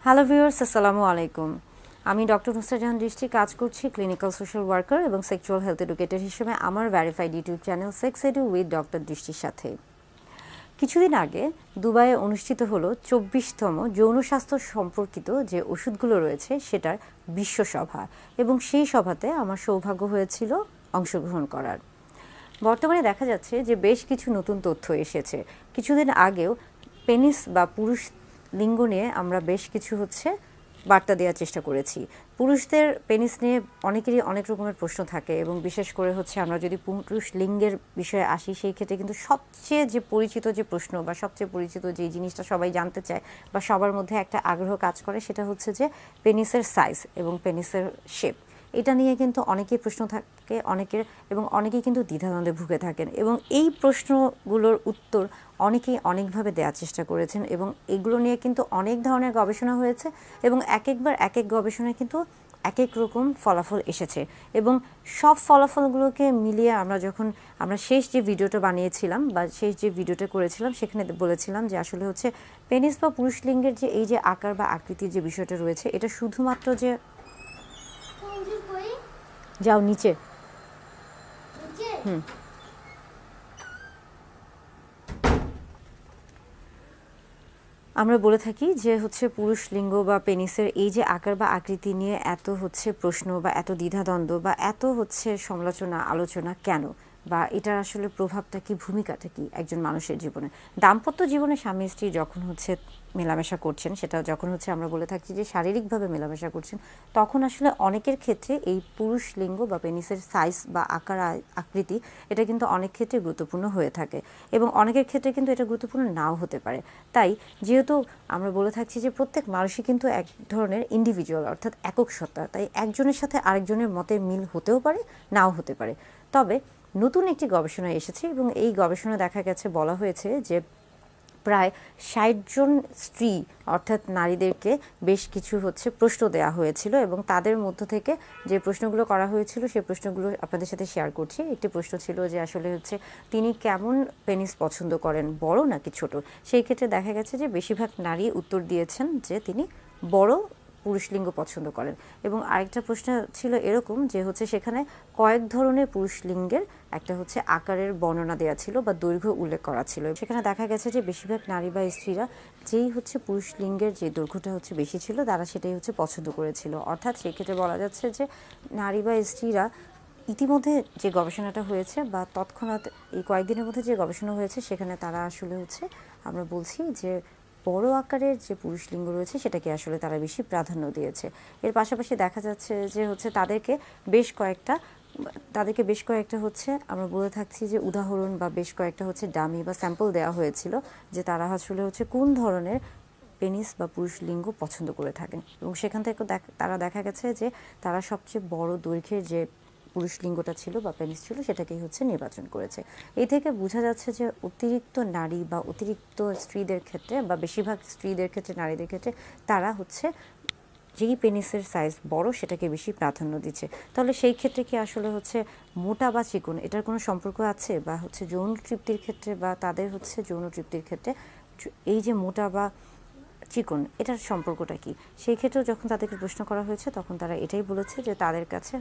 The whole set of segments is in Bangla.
হ্যালো ভিউয়ার্স, আসসালামু আলাইকুম। আমি ডক্টর নুসরাত জাহান দৃষ্টি কাজ করছি ক্লিনিক্যাল সোশ্যাল ওয়ার্কার এবং সেক্সুয়াল হেলথ এডুকেটর হিসেবে আমার verified YouTube channel sex edu with doctor দৃষ্টির সাথে। কিছুদিন আগে দুবাইয়ে অনুষ্ঠিত হলো ২৪তম যৌন স্বাস্থ্য সম্পর্কিত যে ওষুধগুলো রয়েছে সেটার বিশ্ব সভা, এবং সেই সভাতে আমার সৌভাগ্য হয়েছিল অংশগ্রহণ করার। বর্তমানে দেখা যাচ্ছে যে বেশ কিছু নতুন তথ্য এসেছে। কিছুদিন আগেও পেনিস বা পুরুষ লিঙ্গ নিয়ে আমরা বেশ কিছু বার্তা দেওয়ার চেষ্টা করেছি। পুরুষদের পেনিস নিয়ে অনেকেরই অনেক রকমের প্রশ্ন থাকে, এবং বিশেষ করে আমরা যদি পুরুষ লিঙ্গের বিষয়ে আসি, সেই ক্ষেত্রে কিন্তু সবচেয়ে যে পরিচিত যে প্রশ্ন বা সবচেয়ে পরিচিত যে জিনিসটা সবাই জানতে চায় বা সবার মধ্যে একটা আগ্রহ কাজ করে, সেটা হচ্ছে যে পেনিসের সাইজ এবং পেনিসের শেপ। এটা নিয়ে কিন্তু অনেকেই প্রশ্ন থাকে অনেকের, এবং অনেকেই কিন্তু দ্বিধাদ্বন্দ্বে ভুগে থাকেন, এবং এই প্রশ্নগুলোর উত্তর অনেকেই অনেকভাবে দেওয়ার চেষ্টা করেছেন, এবং এগুলো নিয়ে কিন্তু অনেক ধরনের গবেষণা হয়েছে, এবং এক একবার এক এক গবেষণায় কিন্তু এক এক রকম ফলাফল এসেছে। এবং সব ফলাফলগুলোকে মিলিয়ে আমরা শেষ যে ভিডিওটা বানিয়েছিলাম বা শেষ যে ভিডিওটা করেছিলাম, সেখানে বলেছিলাম যে আসলে পেনিস বা পুরুষ লিঙ্গের যে এই যে আকার বা আকৃতির যে বিষয়টা রয়েছে, এটা শুধুমাত্র যে যাও নিচে আমরা বলে থাকি যে পুরুষ লিঙ্গ বা পেনিসের এই যে আকার বা আকৃতি নিয়ে এত প্রশ্ন বা এত দ্বিধাদ্বন্দ্ব বা এত সমালোচনা আলোচনা কেন, বা এটার আসলে প্রভাবটা কি, ভূমিকাটা কি একজন মানুষের জীবনে। দাম্পত্য জীবনে স্বামী স্ত্রী যখন মেলামেশা করছেন, সেটা যখন আমরা বলে থাকি যে শারীরিকভাবে মেলামেশা করছেন, তখন আসলে অনেকের ক্ষেত্রে এই পুরুষ লিঙ্গ বা পেনিসের সাইজ বা আকার আকৃতি এটা কিন্তু অনেক ক্ষেত্রে গুরুত্বপূর্ণ হয়ে থাকে, এবং অনেকের ক্ষেত্রে কিন্তু এটা গুরুত্বপূর্ণ নাও হতে পারে। তাই যেহেতু আমরা বলে থাকছি যে প্রত্যেক মানুষই কিন্তু এক ধরনের ইন্ডিভিজুয়াল, অর্থাৎ একক সত্তা, তাই একজনের সাথে আরেকজনের মতের মিল হতেও পারে, নাও হতে পারে। তবে নতুন একটি গবেষণা এসেছে, এবং এই গবেষণা দেখা গেছে, বলা হয়েছে যে প্রায় ৬০ জন স্ত্রী অর্থাৎ নারীদেরকে বেশ কিছু প্রশ্ন দেওয়া হয়েছিল, এবং তাদের মধ্য থেকে যে প্রশ্নগুলো করা হয়েছিল সেই প্রশ্নগুলো আপনাদের সাথে শেয়ার করছি। একটি প্রশ্ন ছিল যে আসলে তিনি কেমন পেনিস পছন্দ করেন, বড় নাকি ছোট। সেই ক্ষেত্রে দেখা গেছে যে বেশিরভাগ নারী উত্তর দিয়েছেন যে তিনি বড় পুরুষ লিঙ্গ পছন্দ করেন। এবং আরেকটা প্রশ্ন ছিল এরকম যে সেখানে কয়েক ধরনের পুরুষ লিঙ্গের একটা আকারের বর্ণনা দেওয়া ছিল বা দৈর্ঘ্য উল্লেখ করা ছিল। সেখানে দেখা গেছে যে বেশিরভাগ নারী বা স্ত্রীরা যেই পুরুষ লিঙ্গের যে দৈর্ঘ্যটা বেশি ছিল, তারা সেটাই পছন্দ করেছিল। অর্থাৎ সেক্ষেত্রে বলা যাচ্ছে যে নারী বা স্ত্রীরা ইতিমধ্যে যে গবেষণাটা হয়েছে বা তৎক্ষণাৎ এই কয়েকদিনের মধ্যে যে গবেষণা হয়েছে, সেখানে তারা আসলে আমরা বলছি যে বড় আকারের যে পুরুষ লিঙ্গ রয়েছে সেটাকে আসলে তারা বেশি প্রাধান্য দিয়েছে। এর পাশাপাশি দেখা যাচ্ছে যে তাদেরকে বেশ কয়েকটা আমরা বলে থাকছি যে উদাহরণ বা বেশ কয়েকটা ডামি বা স্যাম্পল দেওয়া হয়েছিল, যে তারা আসলে কোন ধরনের পেনিস বা পুরুষ লিঙ্গ পছন্দ করে থাকেন, এবং সেখান থেকে তারা দেখা গেছে যে তারা সবচেয়ে বড় দৈর্ঘ্যের যে পুরুষ লিঙ্গটা ছিল বা পেনিস ছিল সেটাকেই নির্বাচন করেছে। এই থেকে বোঝা যাচ্ছে যে অতিরিক্ত নারী বা অতিরিক্ত স্ত্রীদের ক্ষেত্রে বা বেশিরভাগ স্ত্রীদের ক্ষেত্রে, নারীদের ক্ষেত্রে তারা যেই পেনিসের সাইজ বড় সেটাকে বেশি প্রাধান্য দিচ্ছে। তাহলে সেই ক্ষেত্রে কি আসলে মোটা বা চিকন এটার কোনো সম্পর্ক আছে, বা যৌন তৃপ্তির ক্ষেত্রে বা তাদের যৌন তৃপ্তির ক্ষেত্রে এই যে মোটা বা চিকন এটার সম্পর্কটা কি? সেই ক্ষেত্রেও যখন তাদেরকে প্রশ্ন করা হয়েছে, তখন তারা এটাই বলেছে যে তাদের কাছে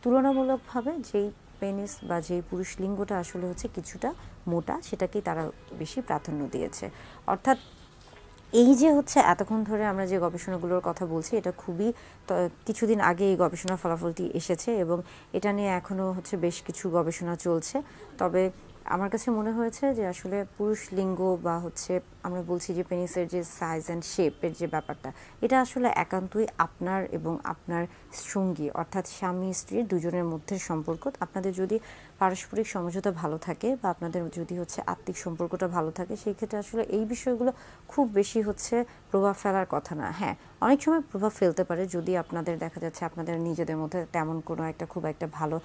তুলনামূলকভাবে যেই পেনিস বা যেই পুরুষ লিঙ্গটা আসলে কিছুটা মোটা, সেটাকেই তারা বেশি প্রাধান্য দিয়েছে। অর্থাৎ এই যে এতক্ষণ ধরে আমরা যে গবেষণাগুলোর কথা বলছি, এটা খুবই কিছুদিন আগে এই গবেষণার ফলাফলটি এসেছে, এবং এটা নিয়ে এখনও বেশ কিছু গবেষণা চলছে। তবে আমার কাছে মনে হয়েছে যে আসলে পুরুষ লিঙ্গ বা আমরা বলছি যে পেনিসের যে সাইজ অ্যান্ড শেপের যে ব্যাপারটা, এটা আসলে একান্তই আপনার এবং আপনার সঙ্গী অর্থাৎ স্বামী স্ত্রীর দুজনের মধ্যে সম্পর্ক। আপনাদের যদি পারস্পরিক সমঝোতা ভালো থাকে বা আপনাদের যদি আত্মিক সম্পর্কটা ভালো থাকে, সেই ক্ষেত্রে আসলে এই বিষয়গুলো খুব বেশি প্রভাব ফেলার কথা না। হ্যাঁ, অনেক সময় প্রভাব ফেলতে পারে যদি আপনাদের দেখা যাচ্ছে আপনাদের নিজেদের মধ্যে তেমন কোনো খুব একটা ভালো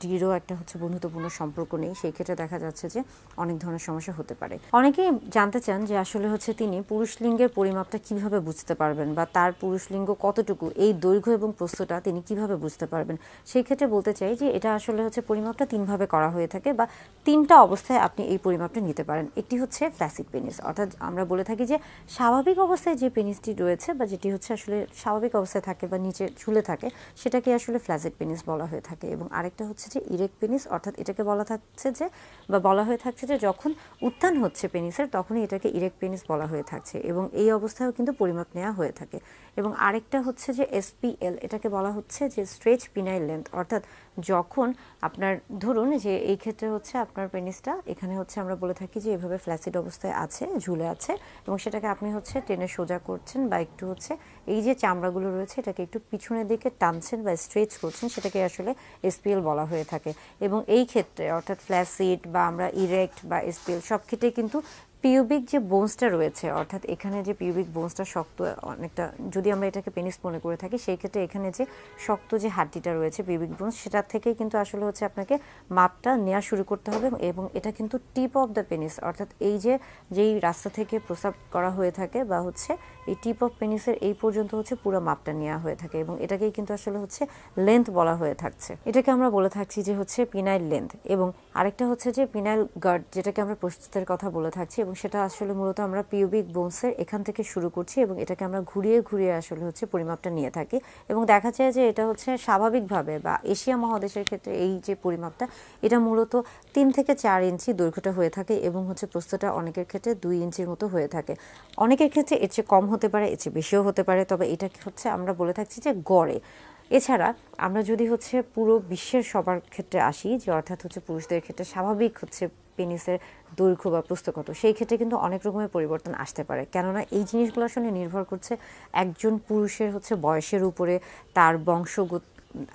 দৃঢ় একটা বন্ধুত্বপূর্ণ সম্পর্ক নেই। সেই ক্ষেত্রে দেখা যাচ্ছে যে অনেক ধরনের সমস্যা হতে পারে। অনেকেই জানতে চান যে আসলে হচ্ছে তিনি পুরুষ লিঙ্গের পরিমাপটা কিভাবে বুঝতে পারবেন বা তার পুরুষ লিঙ্গ কতটুকু এই দৈর্ঘ্য এবং প্রস্থটা তিনি কিভাবে বুঝতে পারবেন। সেই ক্ষেত্রে বলতে চাই যে এটা আসলে হচ্ছে পরিমাপটা তিনভাবে করা হয়ে থাকে বা তিনটা অবস্থায় আপনি এই পরিমাপটা নিতে পারেন। একটি হচ্ছে ফ্ল্যাসিড পেনিস, অর্থাৎ আমরা বলে থাকি যে স্বাভাবিক অবস্থায় যে পেনিসটি রয়েছে বা যেটি হচ্ছে আসলে স্বাভাবিক অবস্থায় থাকে বা নিচে ঝুলে থাকে সেটাকে আসলে ফ্ল্যাসিড পেনিস বলা হয়ে থাকে। এবং আরেকটা হচ্ছে যে ইরেক্ট পেনিস, অর্থাৎ এটাকে বলা থাকছে যে বা বলা হয়ে থাকছে যে যখন উত্থান হচ্ছে পেনিসের তখনই এটাকে ইরেক্ট পেনিস বলা হয়ে থাকছে এবং এই অবস্থায়ও কিন্তু পরিমাপ নেওয়া হয়ে থাকে। এবং আরেকটা হচ্ছে যে এসপিএল, এটাকে বলা হচ্ছে যে স্ট্রেচ পিনাইল লেন্থ, অর্থাৎ যখন আপনার ধরুন যে এই ক্ষেত্রে হচ্ছে আপনার পেনিসটা এখানে হচ্ছে আমরা বলে থাকি যে এভাবে ফ্ল্যাসিড অবস্থায় আছে, ঝুলে আছে এবং সেটাকে আপনি হচ্ছে টেনে সোজা করছেন বা একটু হচ্ছে এই যে চামড়াগুলো রয়েছে এটাকে একটু পিছনের দিকে টানছেন বা স্ট্রেচ করছেন, সেটাকে আসলে এসপিএল বলা হয়ে থাকে। এবং এই ক্ষেত্রে অর্থাৎ ফ্ল্যাসিড বা আমরা ইরেক্ট বা এসপিএল সব ক্ষেত্রে কিন্তু পিউবিক যে বোনসটা রয়েছে, অর্থাৎ এখানে যে পিউবিক বোনসটা শক্ত অনেকটা, যদি আমরা এটাকে পেনিস মনে করে থাকি সেই ক্ষেত্রে এখানে যে শক্ত যে হাড্ডিটা রয়েছে পিউবিক বোনস, সেটার থেকেই কিন্তু আসলে হচ্ছে আপনাকে মাপটা নেওয়া শুরু করতে হবে। এবং এটা কিন্তু টিপ অফ দ্য পেনিস, অর্থাৎ এই যে যেই রাস্তা থেকে প্রস্রাব করা হয়ে থাকে বা হচ্ছে এই টিপ অফ পেনিসের এই পর্যন্ত হচ্ছে পুরো মাপটা নেওয়া হয়ে থাকে এবং এটাকেই কিন্তু আসলে হচ্ছে লেন্থ বলা হয়ে থাকছে। এটাকে আমরা বলে থাকছি যে হচ্ছে পিনাইল লেন্থ। এবং আরেকটা হচ্ছে যে পিনাইল গার্ড, যেটাকে আমরা প্রস্তুতের কথা বলে থাকছি এবং সেটা আসলে মূলত আমরা পিউবিক বোনসের এখান থেকে শুরু করছি এবং এটাকে আমরা ঘুরিয়ে ঘুরিয়ে আসলে হচ্ছে পরিমাপটা নিয়ে থাকি। এবং দেখা যায় যে এটা হচ্ছে স্বাভাবিকভাবে বা এশিয়া মহাদেশের ক্ষেত্রে এই যে পরিমাপটা এটা মূলত 3 থেকে 4 ইঞ্চি দৈর্ঘ্যটা হয়ে থাকে এবং হচ্ছে প্রস্থটা অনেকের ক্ষেত্রে 2 ইঞ্চির মতো হয়ে থাকে। অনেকের ক্ষেত্রে এর চেয়ে কম হতে পারে, এর চেয়ে বেশিও হতে পারে, তবে এটা হচ্ছে আমরা বলে থাকছি যে গড়ে। এছাড়া আমরা যদি হচ্ছে পুরো বিশ্বের সবার ক্ষেত্রে আসি, যে অর্থাৎ হচ্ছে পুরুষদের ক্ষেত্রে স্বাভাবিক হচ্ছে পেনিসের দৈর্ঘ্য বা প্রস্থ কত, সেই ক্ষেত্রে কিন্তু অনেক রকমের পরিবর্তন আসতে পারে। কেননা এই জিনিসগুলো আসলে নির্ভর করছে একজন পুরুষের হচ্ছে বয়সের উপরে, তার বংশগত,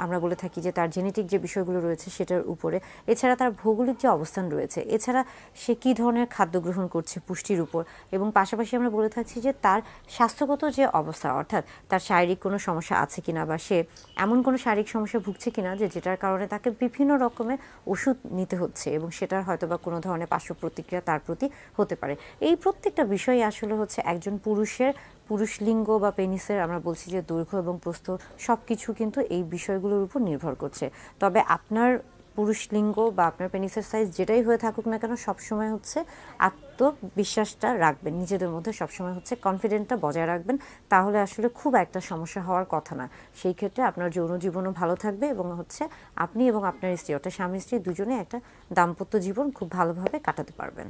আমরা বলে থাকি যে তার জেনেটিক যে বিষয়গুলো রয়েছে সেটার উপরে, এছাড়া তার ভৌগোলিক যে অবস্থান রয়েছে, এছাড়া সে কী ধরনের খাদ্য গ্রহণ করছে পুষ্টির উপর, এবং পাশাপাশি আমরা বলে থাকছি যে তার স্বাস্থ্যগত যে অবস্থা, অর্থাৎ তার শারীরিক কোনো সমস্যা আছে কিনা বা সে এমন কোনো শারীরিক সমস্যা ভুগছে কিনা যে যেটার কারণে তাকে বিভিন্ন রকমের ওষুধ নিতে হচ্ছে এবং সেটার হয়তো বা কোনো ধরনের পার্শ্ব প্রতিক্রিয়া তার প্রতি হতে পারে। এই প্রত্যেকটা বিষয় আসলে হচ্ছে একজন পুরুষ লিঙ্গ বা পেনিসের আমরা বলছি যে দৈর্ঘ্য এবং প্রস্থ সব কিছু কিন্তু এই বিষয়গুলোর উপর নির্ভর করছে। তবে আপনার পুরুষ লিঙ্গ বা আপনার পেনিসের সাইজ যেটাই হয়ে থাকুক না কেন, সবসময় হচ্ছে আত্মবিশ্বাসটা রাখবেন নিজেদের মধ্যে, সবসময় হচ্ছে কনফিডেন্টটা বজায় রাখবেন, তাহলে আসলে খুব একটা সমস্যা হওয়ার কথা না। সেই ক্ষেত্রে আপনার যৌন জীবনও ভালো থাকবে এবং হচ্ছে আপনি এবং আপনার স্ত্রী, অর্থাৎ স্বামী স্ত্রী দুজনে একটা দাম্পত্য জীবন খুব ভালোভাবে কাটাতে পারবেন।